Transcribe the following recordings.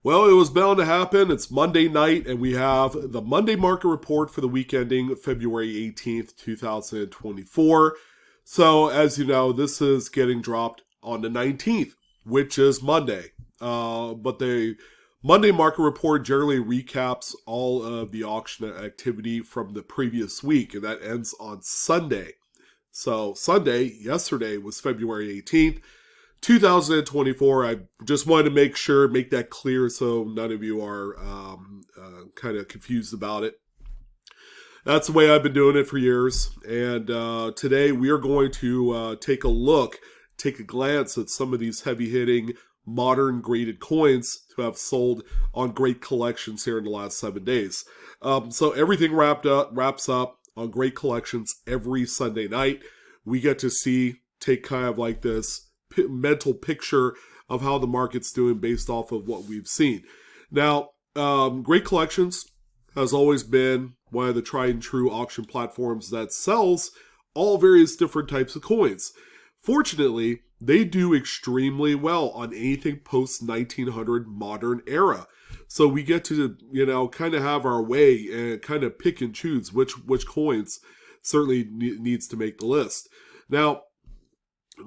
Well, it was bound to happen. It's Monday night, and we have the Monday market report for the week ending February 18th, 2024. So, as you know, this is getting dropped on the 19th, which is Monday. But the Monday market report generally recaps all of the auction activity from the previous week, and that ends on Sunday. So, Sunday, yesterday, was February 18th. 2024. I just wanted to make that clear so none of you are kind of confused about it. That's the way I've been doing it for years. And today we are going to take a glance at some of these heavy hitting modern graded coins to have sold on great collections here in the last 7 days. So everything wraps up on great collections every Sunday night. We get to take kind of like this mental picture of how the market's doing based off of what we've seen. Now, Great Collections has always been one of the tried and true auction platforms that sells all various different types of coins. Fortunately, they do extremely well on anything post 1900 modern era. So we get to, kind of have our way and kind of pick and choose which coins certainly needs to make the list. Now,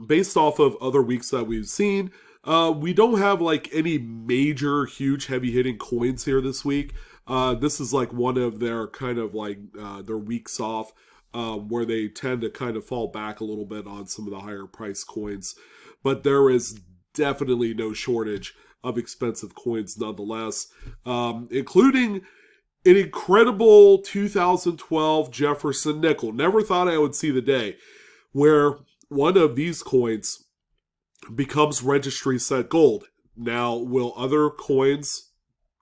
based off of other weeks that we've seen, we don't have like any major, huge, heavy hitting coins here this week. This is like one of their kind of like their weeks off where they tend to kind of fall back a little bit on some of the higher price coins. But there is definitely no shortage of expensive coins nonetheless, including an incredible 2012 Jefferson nickel. Never thought I would see the day where one of these coins becomes registry set gold. Now, will other coins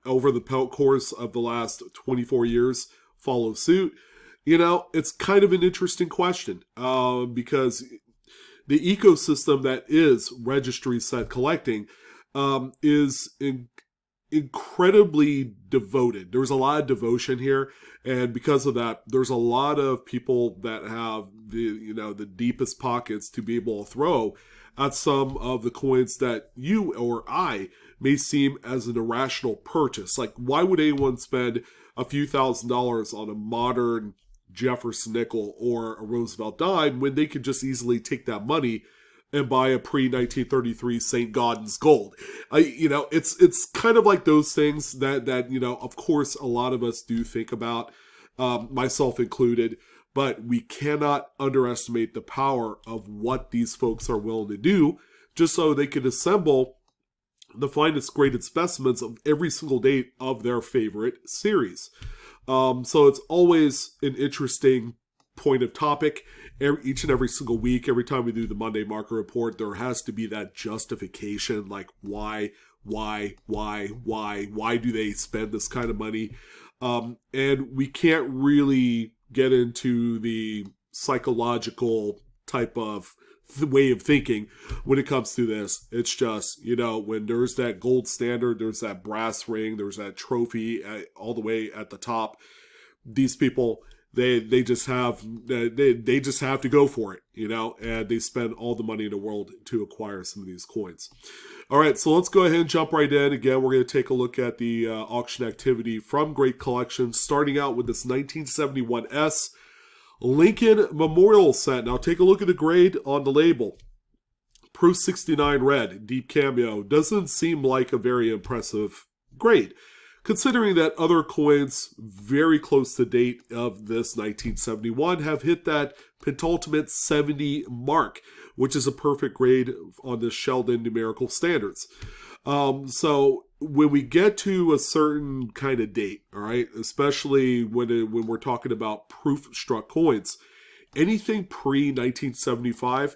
over the course of the last 24 years follow suit? It's kind of an interesting question because the ecosystem that is registry set collecting is incredibly devoted. There's a lot of devotion here, and because of that, there's a lot of people that have the deepest pockets to be able to throw at some of the coins that you or I may seem as an irrational purchase. Like, why would anyone spend a few $1,000s on a modern Jefferson nickel or a Roosevelt dime when they could just easily take that money and buy a pre-1933 St. Gaudens gold? It's kind of like those things that of course, a lot of us do think about, myself included, but we cannot underestimate the power of what these folks are willing to do just so they can assemble the finest graded specimens of every single date of their favorite series. So it's always an interesting point of topic. Each and every single week, every time we do the Monday market report, there has to be that justification, like why do they spend this kind of money? And we can't really get into the psychological type of way of thinking when it comes to this. It's just, when there's that gold standard, there's that brass ring, there's that trophy all the way at the top. These people, they just have to go for it, and they spend all the money in the world to acquire some of these coins. All right, so let's go ahead and jump right in. Again, we're going to take a look at the auction activity from Great Collections, starting out with this 1971 S Lincoln Memorial set. Now take a look at the grade on the label. Proof 69 red, deep cameo. Doesn't seem like a very impressive grade, considering that other coins very close to date of this 1971 have hit that penultimate 70 mark, which is a perfect grade on the Sheldon numerical standards. So when we get to a certain kind of date, all right, especially when we're talking about proof struck coins, anything pre-1975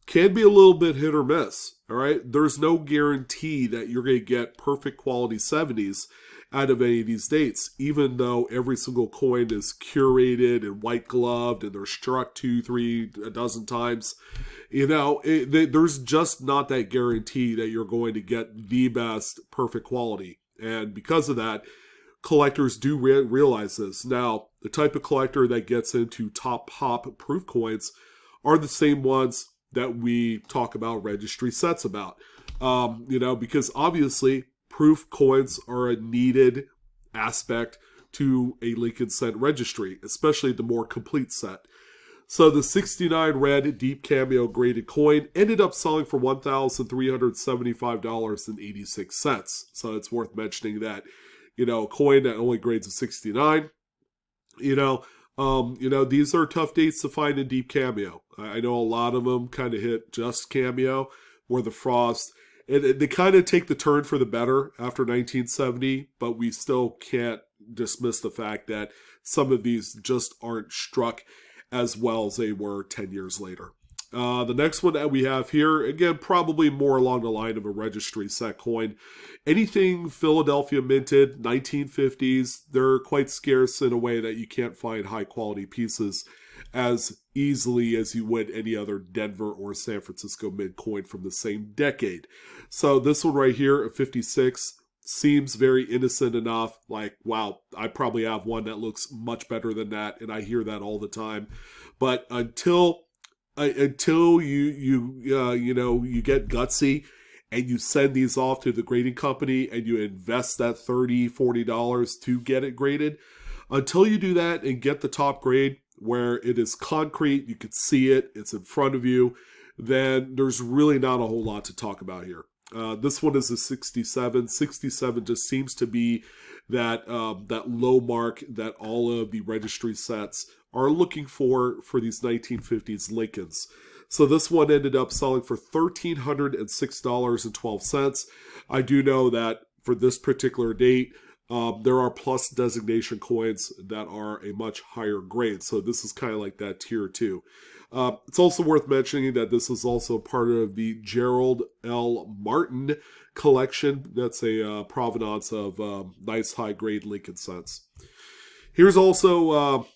can be a little bit hit or miss, all right? There's no guarantee that you're going to get perfect quality 70s out of any of these dates, even though every single coin is curated and white gloved and they're struck 2, 3, a dozen times. There's just not that guarantee that you're going to get the best perfect quality. And because of that, collectors do realize this. Now, the type of collector that gets into top pop proof coins are the same ones that we talk about registry sets about. Because obviously proof coins are a needed aspect to a Lincoln cent registry, especially the more complete set. So the 69 red deep cameo graded coin ended up selling for $1,375.86. So it's worth mentioning that, a coin that only grades a 69, these are tough dates to find in deep cameo. I know a lot of them kind of hit just cameo, where the frost, and they kind of take the turn for the better after 1970, but we still can't dismiss the fact that some of these just aren't struck as well as they were 10 years later. The next one that we have here, again, probably more along the line of a registry set coin. Anything Philadelphia minted, 1950s, they're quite scarce in a way that you can't find high quality pieces as easily as you would any other Denver or San Francisco mint coin from the same decade. So this one right here, a 56, seems very innocent enough. Like, wow, I probably have one that looks much better than that, and I hear that all the time. But until you get gutsy and you send these off to the grading company and you invest that $30, $40 to get it graded, until you do that and get the top grade where it is concrete, you can see it, it's in front of you, then there's really not a whole lot to talk about here. This one is a 67. 67 just seems to be that low mark that all of the registry sets are looking for these 1950s Lincolns. So this one ended up selling for $1,306.12. I do know that for this particular date, there are plus designation coins that are a much higher grade. So this is kind of like that tier 2. It's also worth mentioning that this is also part of the Gerald L. Martin collection. That's a provenance of nice high-grade Lincoln cents. Here's also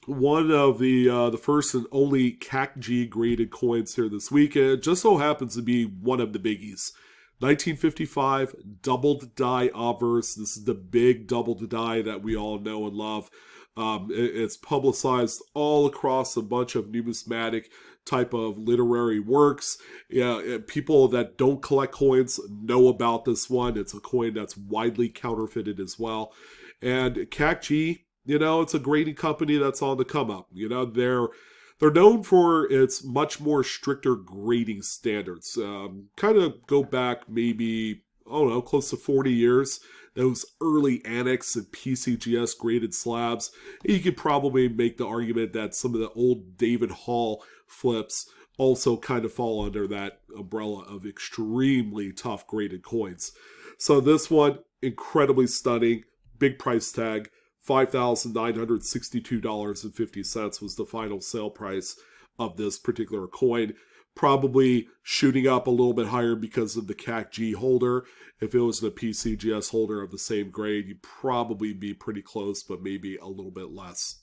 one of the first and only CAC-G graded coins here this week. It just so happens to be one of the biggies. 1955 doubled die obverse. This is the big doubled die that we all know and love. It's publicized all across a bunch of numismatic type of literary works. People that don't collect coins know about this one. It's a coin that's widely counterfeited as well. And CAC-G, it's a grading company that's on the come up. They're known for its much more stricter grading standards. Kind of go back maybe, close to 40 years. Those early Annex and PCGS graded slabs. You could probably make the argument that some of the old David Hall flips also kind of fall under that umbrella of extremely tough graded coins. So this one, incredibly stunning, big price tag. $5,962.50 was the final sale price of this particular coin. Probably shooting up a little bit higher because of the CAC-G holder. If it was a PCGS holder of the same grade, you'd probably be pretty close, but maybe a little bit less.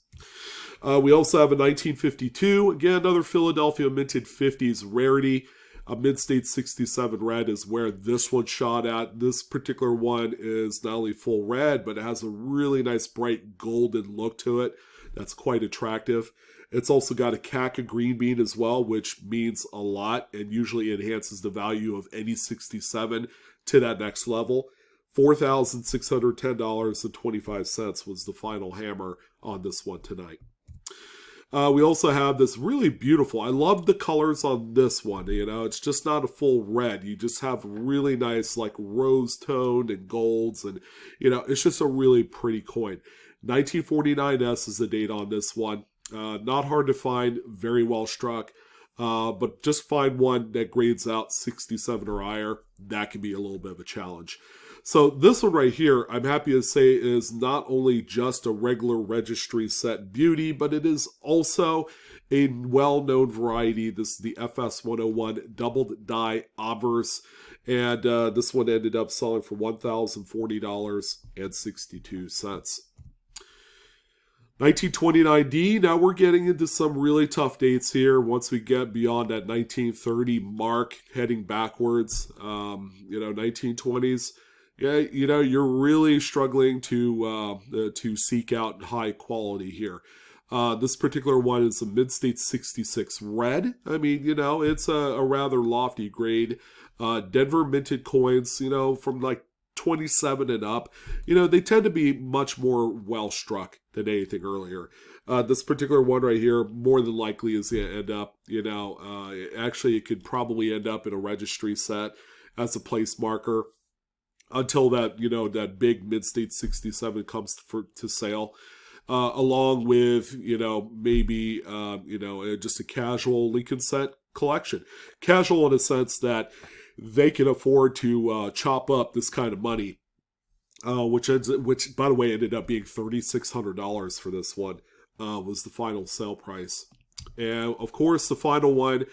We also have a 1952, again, another Philadelphia minted 50s rarity. A Mid-State 67 red is where this one shot at. This particular one is not only full red, but it has a really nice bright golden look to it. That's quite attractive. It's also got a CAC green bean as well, which means a lot and usually enhances the value of any 67 to that next level. $4,610.25 was the final hammer on this one tonight. We also have this really beautiful, I love the colors on this one, it's just not a full red. You just have really nice like rose toned and golds and, it's just a really pretty coin. 1949S is the date on this one. Not hard to find, very well struck, but just find one that grades out 67 or higher. That can be a little bit of a challenge. So this one right here, I'm happy to say, is not only just a regular registry set beauty, but it is also a well-known variety. This is the FS101 doubled die obverse, and this one ended up selling for $1,040.62. 1929D, now we're getting into some really tough dates here once we get beyond that 1930 mark, heading backwards. 1920s. Yeah, you're really struggling to seek out high quality here. This particular one is a Mid-State 66 red. I mean, it's a rather lofty grade. Denver minted coins, from like 27 and up, they tend to be much more well struck than anything earlier. This particular one right here, more than likely is going to end up, actually it could probably end up in a registry set as a place marker until that, that big Mid-State 67 comes to sale. Along with, maybe, just a casual Lincoln set collection. Casual in a sense that they can afford to chop up this kind of money, which by the way ended up being $3,600 for this one, was the final sale price. And of course, the final one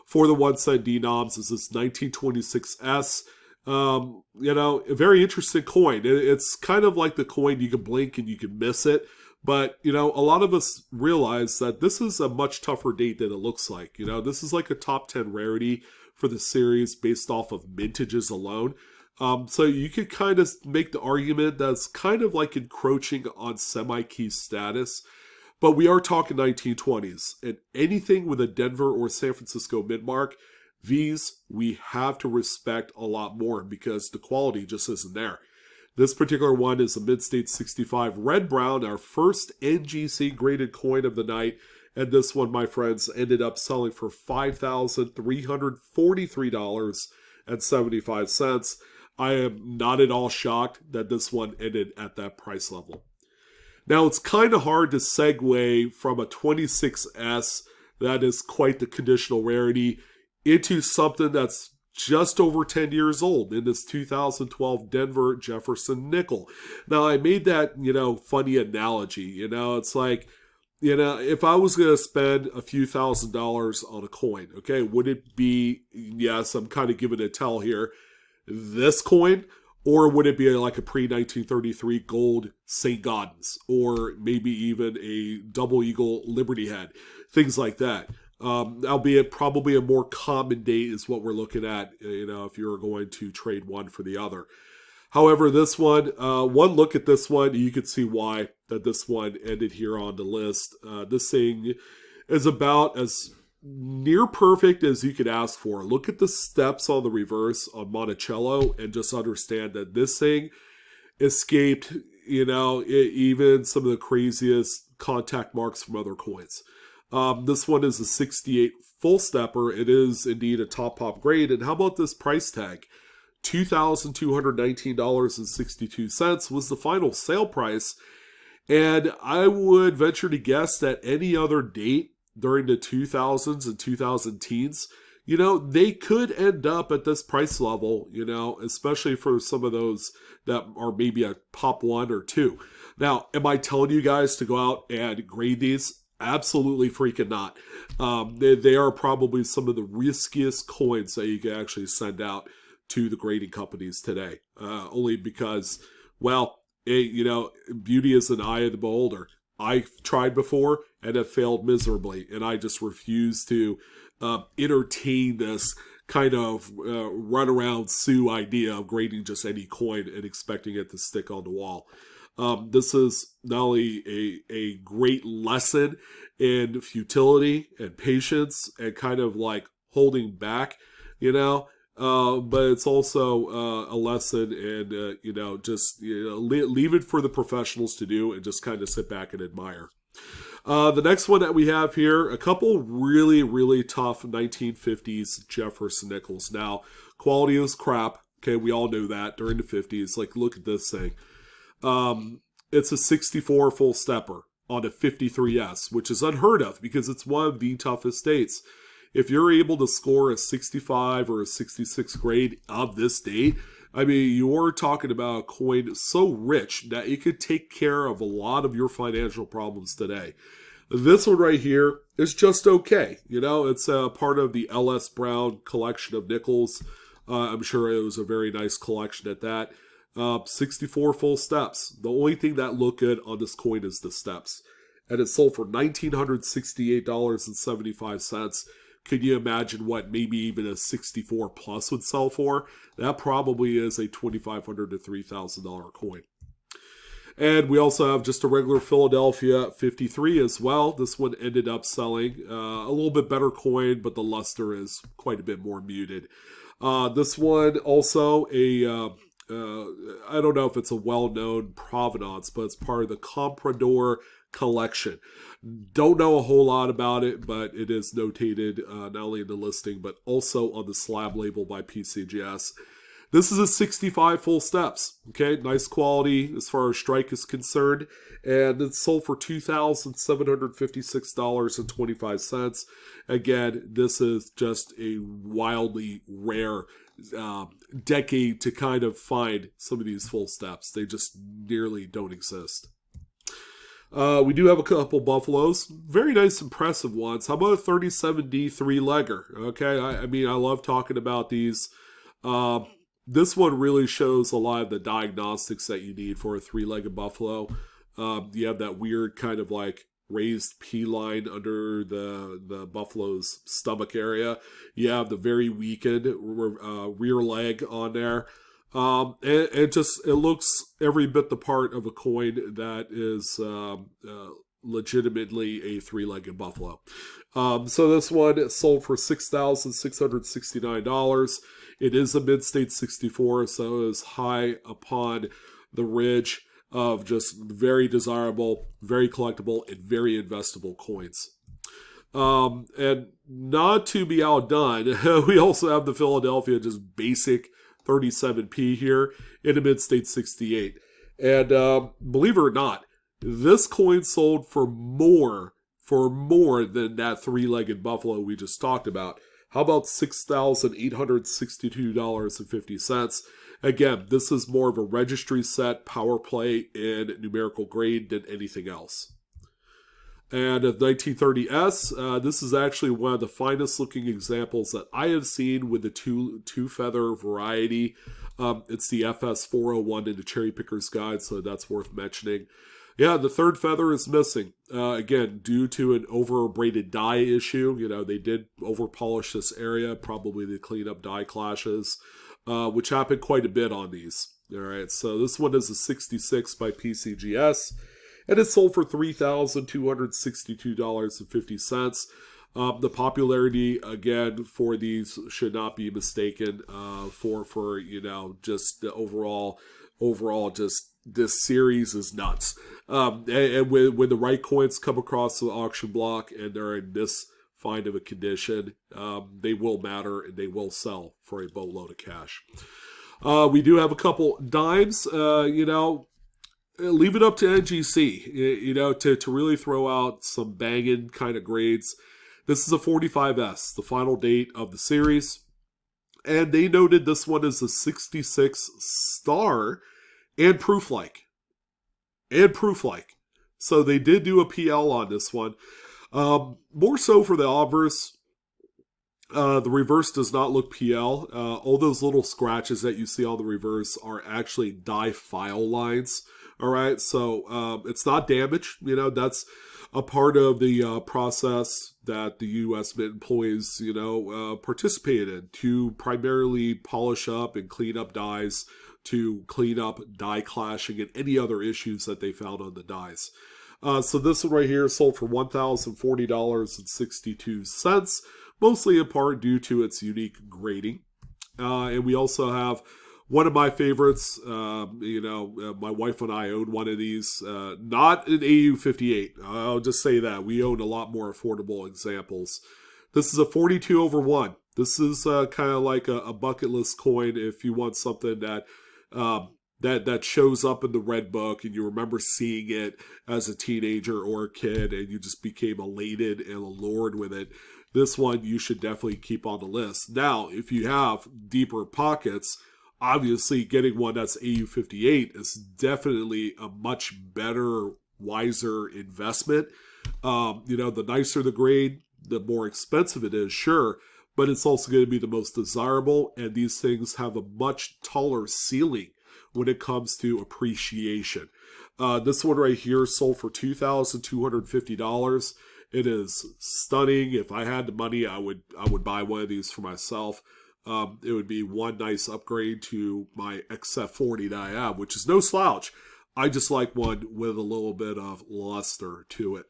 for the 1 cent denoms is this 1926S. A very interesting coin. It's kind of like the coin you can blink and you can miss it. But, a lot of us realize that this is a much tougher date than it looks like. This is like a top 10 rarity for the series based off of mintages alone. So you could kind of make the argument that's kind of like encroaching on semi-key status. But we are talking 1920s. And anything with a Denver or San Francisco mid-mark, these we have to respect a lot more because the quality just isn't there. This particular one is a Mid-State 65 Red Brown, our first NGC graded coin of the night. And this one, my friends, ended up selling for $5,343.75. I am not at all shocked that this one ended at that price level. Now, it's kind of hard to segue from a 26S, that is quite the conditional rarity, into something that's just over 10 years old in this 2012 Denver Jefferson nickel. Now, I made that, funny analogy. It's like, if I was going to spend a few $1,000s on a coin, okay, would it be, yes, I'm kind of giving a tell here, this coin? Or would it be like a pre-1933 gold St. Gaudens? Or maybe even a double eagle Liberty Head? Things like that. Albeit probably a more common date is what we're looking at, if you're going to trade one for the other. However, this one, one look at this one, you can see why that this one ended here on the list. This thing is about as near perfect as you could ask for. Look at the steps on the reverse on Monticello and just understand that this thing escaped, even some of the craziest contact marks from other coins. This one is a 68 full stepper. It is indeed a top pop grade. And how about this price tag? $2,219.62 was the final sale price. And I would venture to guess that any other date during the 2000s and 2010s, they could end up at this price level, especially for some of those that are maybe a pop 1 or 2. Now, am I telling you guys to go out and grade these? Absolutely freaking not. They are probably some of the riskiest coins that you can actually send out to the grading companies today. Only because, beauty is an eye of the beholder. I've tried before and have failed miserably, and I just refuse to entertain this kind of run-around Sue idea of grading just any coin and expecting it to stick on the wall. This is not only a great lesson in futility and patience and kind of like holding back, but it's also a lesson in, leave it for the professionals to do and just kind of sit back and admire. The next one that we have here, a couple really, really tough 1950s Jefferson nickels. Now, quality is crap. Okay, we all knew that during the 50s. Like, look at this thing. It's a 64 full stepper on a 53S, which is unheard of because it's one of the toughest dates. If you're able to score a 65 or a 66 grade of this date, I mean, you're talking about a coin so rich that it could take care of a lot of your financial problems today. This one right here is just okay. It's a part of the L.S. Brown collection of nickels. I'm sure it was a very nice collection at that. 64 full steps. The only thing that looked good on this coin is the steps. And it sold for $1,968.75. Could you imagine what maybe even a 64 plus would sell for? That probably is a $2,500 to $3,000 coin. And we also have just a regular Philadelphia 53 as well. This one ended up selling a little bit better coin, but the luster is quite a bit more muted. This one also a I don't know if it's a well-known provenance, but it's part of the Comprador collection. Don't know a whole lot about it, but it is notated not only in the listing, but also on the slab label by PCGS. This is a 65 full steps. Okay, nice quality as far as strike is concerned. And it's sold for $2,756.25. Again, this is just a wildly rare decade to kind of find some of these full steps. They just nearly don't exist. We do have a couple buffaloes. Very nice, impressive ones. How about a 37D three-legger? Okay, I mean, I love talking about these. This one really shows a lot of the diagnostics that you need for a three-legged buffalo. You have that weird kind of like raised P line under the buffalo's stomach area. You have the very weakened rear leg on there. And it looks every bit the part of a coin that is legitimately a three-legged buffalo. So this one sold for $6,669. It is a mid-state 64, so it is high upon the ridge of just very desirable, very collectible, and very investable coins. And not to be outdone, we also have the Philadelphia just basic 37p here in a mid-state 68. And believe it or not, this coin sold for more than that three-legged buffalo we just talked about. How about $6,862.50? Again, this is more of a registry set, power play, and numerical grade than anything else. And a 1930S, this is actually one of the finest looking examples that I have seen with the two feather variety. It's the FS401 in the Cherry Picker's Guide, so that's worth mentioning. Yeah, the third feather is missing. Again, due to an over-braided dye issue. You know, they did over-polish this area, probably to clean up dye clashes, which happened quite a bit on these. All right, so this one is a 66 by PCGS, and it's sold for $3,262.50. The popularity, again, for these should not be mistaken for you know, just the overall just this series is nuts. And when the right coins come across the auction block and they're in this fine of a condition, they will matter and they will sell for a boatload of cash. We do have a couple dimes, you know, leave it up to NGC, you know, to really throw out some banging kind of grades. This is a 45S, the final date of the series. And they noted this one is a 66 star and proof-like. So they did do a PL on this one. More so for the obverse. The reverse does not look PL. All those little scratches that you see on the reverse are actually die file lines. All right, so it's not damage. You know, that's a part of the process that the U.S. Mint employees, you know, participate in to primarily polish up and clean up dies, to clean up die clashing and any other issues that they found on the dies. So this one right here sold for $1,040.62, mostly in part due to its unique grading. And we also have one of my favorites. You know, my wife and I own one of these. Not an AU58. I'll just say that. We own a lot more affordable examples. This is a 42/1. This is kind of like a bucket list coin if you want something that that shows up in the red book and you remember seeing it as a teenager or a kid and you just became elated and allured with it. This one you should definitely keep on the list. Now, if you have deeper pockets, obviously getting one that's AU58 is definitely a much better, wiser investment. You know, the nicer the grade, the more expensive it is, sure, but it's also going to be the most desirable, and these things have a much taller ceiling when it comes to appreciation. This one right here sold for $2,250. It is stunning. If I had the money, I would buy one of these for myself. It would be one nice upgrade to my XF40 that I have, which is no slouch. I just like one with a little bit of luster to it.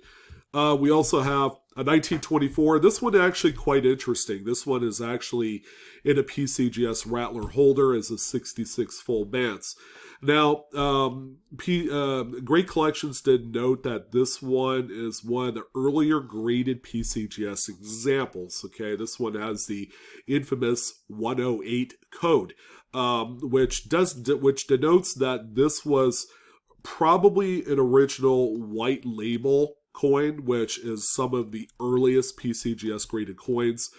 We also have a 1924. This one actually quite interesting. This one is actually in a PCGS Rattler holder as a 66 full Bance. Now, Great Collections did note that this one is one of the earlier graded PCGS examples. Okay, this one has the infamous 108 code, which denotes that this was probably an original white label coin, which is some of the earliest PCGS graded coins,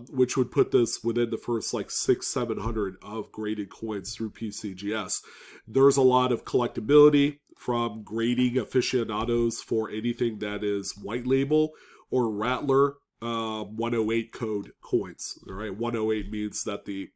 which would put this within the first like 700 of graded coins through PCGS. There's a lot of collectability from grading aficionados for anything that is white label or Rattler 108 code coins. All right, 108 means that the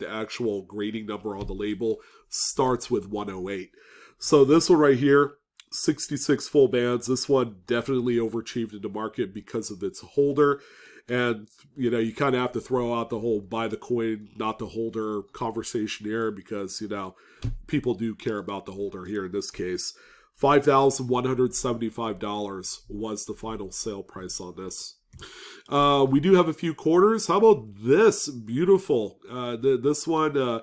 actual grading number on the label starts with 108. So this one right here, 66 full bands. This one definitely overachieved in the market because of its holder. And, you know, you kind of have to throw out the whole buy the coin, not the holder conversation here because, you know, people do care about the holder here in this case. $5,175 was the final sale price on this. We do have a few quarters. How about this? Beautiful. This one,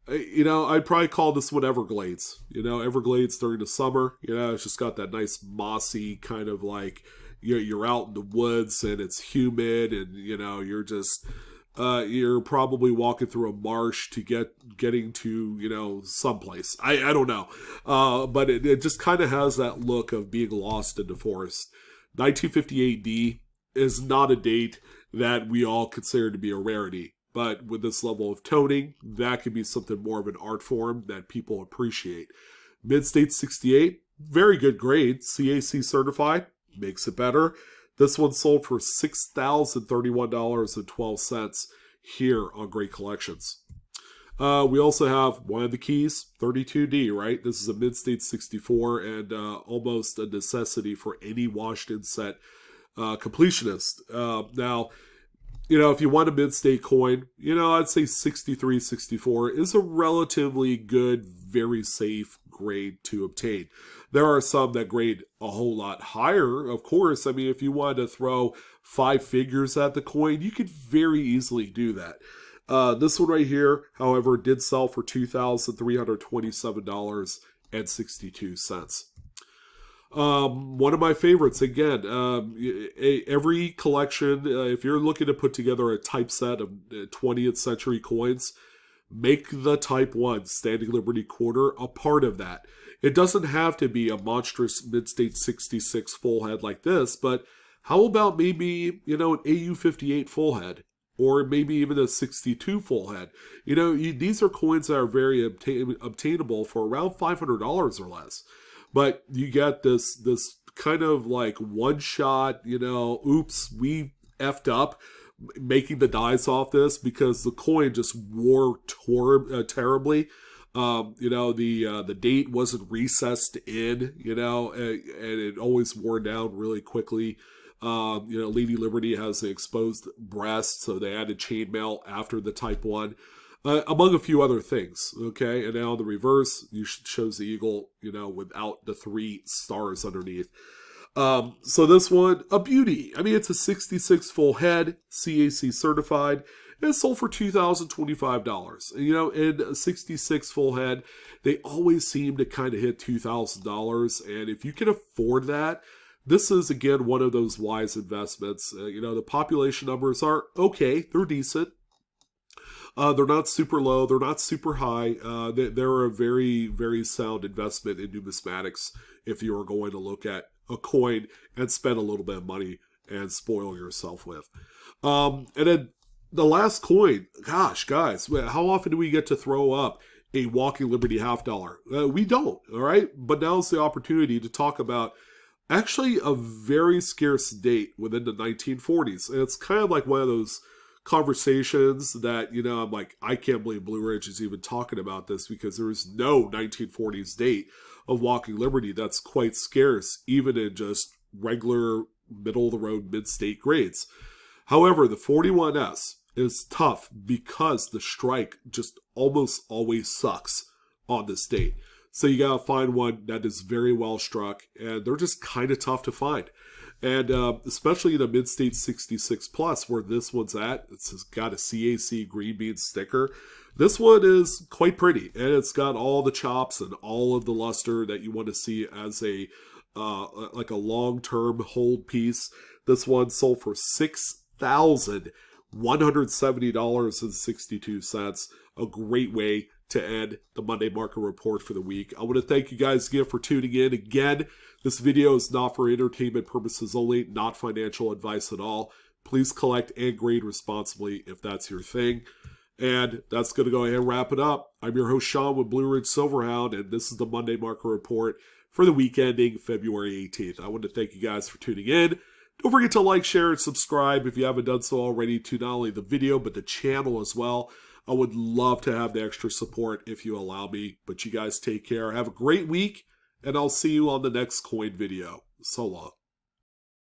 you know, I'd probably call this one Everglades. You know, Everglades during the summer. You know, it's just got that nice mossy kind of like you're out in the woods and it's humid and, you know, you're just you're probably walking through a marsh to getting to, you know, someplace. I don't know. But it just kind of has that look of being lost in the forest. 1958D is not a date that we all consider to be a rarity. But with this level of toning, that could be something more of an art form that people appreciate. Mid-State 68, very good grade. CAC certified, makes it better. This one sold for $6,031.12 here on Great Collections. We also have one of the keys, 32D, right? This is a Mid-State 64 and almost a necessity for any Washington set completionist. Now, you know, if you want a mid-state coin, you know, I'd say 63, 64 is a relatively good, very safe grade to obtain. There are some that grade a whole lot higher, of course. I mean, if you wanted to throw 5 figures at the coin, you could very easily do that. This one right here, however, did sell for $2,327.62. One of my favorites, again, every collection, if you're looking to put together a typeset of 20th century coins, make the Type 1 Standing Liberty Quarter a part of that. It doesn't have to be a monstrous Mid-State 66 full head like this, but how about maybe, you know, an AU 58 full head? Or maybe even a 62 full head. You know, these are coins that are very obtainable for around $500 or less. But you get this kind of like one shot, you know, oops, we effed up making the dice off this because the coin just wore terribly. You know, the date wasn't recessed in, you know, and it always wore down really quickly. You know, Lady Liberty has the exposed breast, so they added chainmail after the Type 1. Among a few other things, okay? And now the reverse, shows the eagle, you know, without the 3 stars underneath. So this one, a beauty. I mean, it's a 66 full head, CAC certified, and it sold for $2,025. You know, in a 66 full head, they always seem to kind of hit $2,000, and if you can afford that, this is, again, one of those wise investments. You know, the population numbers are okay, they're decent. They're not super low. They're not super high. They're a very, very sound investment in numismatics if you are going to look at a coin and spend a little bit of money and spoil yourself with. And then the last coin, gosh, guys, how often do we get to throw up a Walking Liberty $50? We don't, all right? But now's the opportunity to talk about actually a very scarce date within the 1940s. And it's kind of like one of those conversations that, you know, I'm like, I can't believe Blue Ridge is even talking about this because there is no 1940s date of Walking Liberty that's quite scarce, even in just regular middle-of-the-road mid-state grades. However, the 41S is tough because the strike just almost always sucks on this date. So you got to find one that is very well struck, and they're just kind of tough to find. And especially the Mid-State 66 Plus, where this one's at, it's got a CAC green bean sticker. This one is quite pretty, and it's got all the chops and all of the luster that you want to see as a like a long-term hold piece. This one sold for $6,170.62. A great way to end the Monday Market Report for the week. I want to thank you guys again for tuning in. Again, this video is not for entertainment purposes only, not financial advice at all. Please collect and grade responsibly if that's your thing. And that's going to go ahead and wrap it up. I'm your host, Sean, with Blue Ridge Silverhound, and this is the Monday Market Report for the week ending February 18th. I want to thank you guys for tuning in. Don't forget to like, share, and subscribe if you haven't done so already to not only the video, but the channel as well. I would love to have the extra support if you allow me. But you guys take care. Have a great week, and I'll see you on the next coin video. So long.